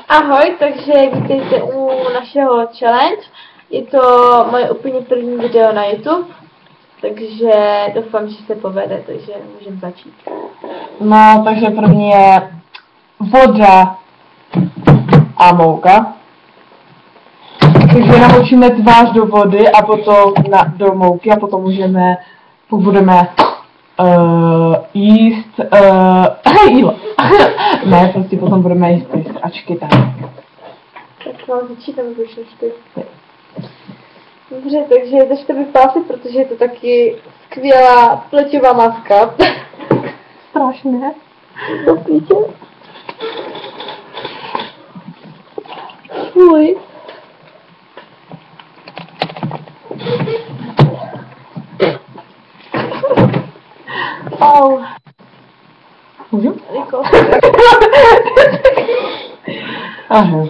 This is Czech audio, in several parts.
Ahoj, takže vítejte u našeho challenge. Je to moje úplně první video na YouTube, takže doufám, že se povede, takže můžeme začít. No, takže první je voda a mouka. Takže namočíme tvář do vody a potom do mouky a potom budeme jíst jídlo. Ne, prostě potom budeme jíst ty sračky tak. Tak mám začít, tam začneš ty. Dobře, takže držte mi pásy, protože je to taky skvělá pleťová maska. Strašně. Do píče. Fuj. Au. Můžu? Jako. Aha.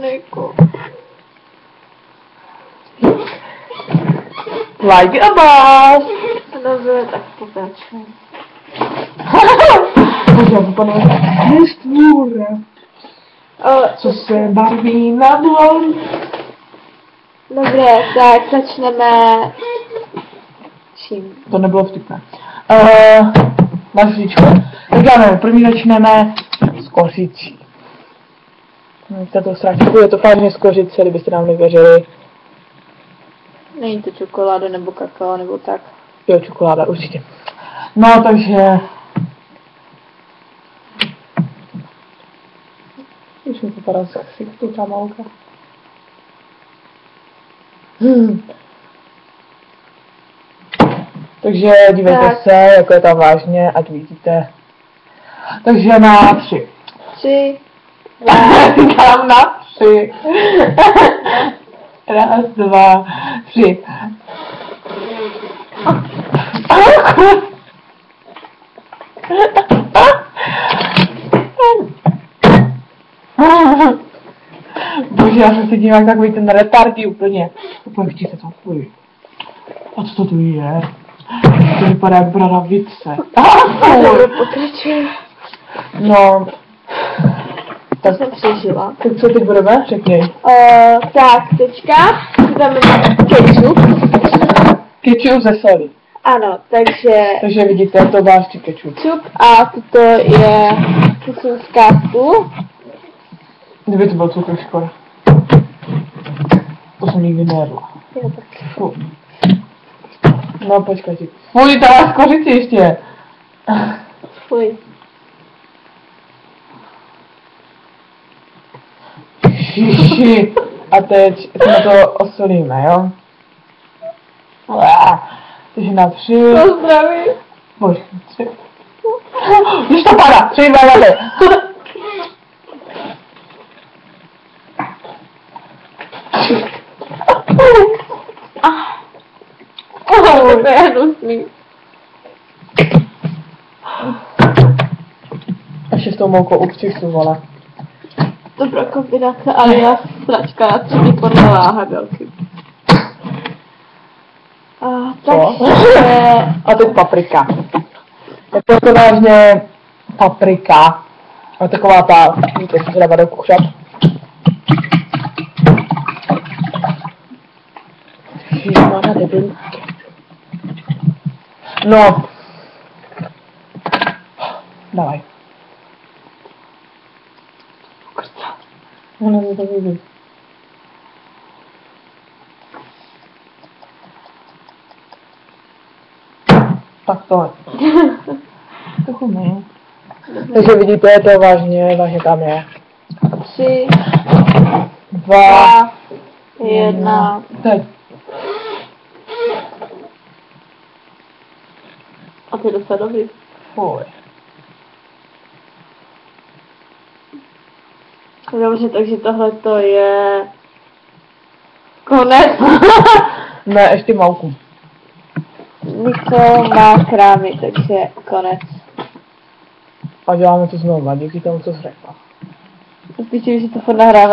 Neko. Like a boss! Dobře, tak pokračuj. Můžeme panovat stvůr, co se barví na blond. Dobré, tak začneme čím? To nebylo vtipné. Máš říčku? Tak já nevím, první začneme s kořicí. Tato sračku, je to fajně z kořice, kdybyste nám nevěřili. Není to čokoláda nebo kakao nebo tak? Jo, čokoláda, určitě. No, takže... Už mi to padá z ksichtu, ta malka. Takže dívejte tak se, jako je tam vážně, ať vidíte. Takže na 3. 3, Říkám na 3. 1, 2, 3. Bože, já jsem se dívám jak takový ten retardí úplně. Úplně chci se to fuj. A co to tu je? To vypadá jak bradavice. pokračuj. No. Tak jsem přežila. Tak co teď budeme? Řekni. Tak, teďka dáme ketchup. Ketchup ze soli. Ano, takže Takže vidíte, to váš ketchup. a toto je kysunská sůl. Kdyby to byl cukr, škoda. To jsem nikdy nejedla. Jo, tak. Fuh. No počkej si. Fuj, ta máš kořici ještě. Fuj. Šiši. A teď jsme to osolíme, jo? Takže na 3. Pozdraví. Bože, 3. Když to padá, 3, 2, 1. To je hnusný. Ještě s tou moukou upřisu, vole. Dobrá kombinace, ale já sračka na 3 podle láhadelky. Takže... A teď paprika. Je to vážně paprika. A taková ta, víte, co se dává do kuchřat. Ježišmarja, debil. No. Dawaj. No, to vidím. Tak to je. Trochu ne. Takže vidíte, to vážně tam je. 3, 2, 1. Teď. A ty docela dobrý. Fuj. Dobře, takže tohle to je... konec. Ne, ještě mouku. Niko má krámy, takže konec. A děláme to znovu, díky tomu, co jsi řekla. Spíš, že to furt nahrává.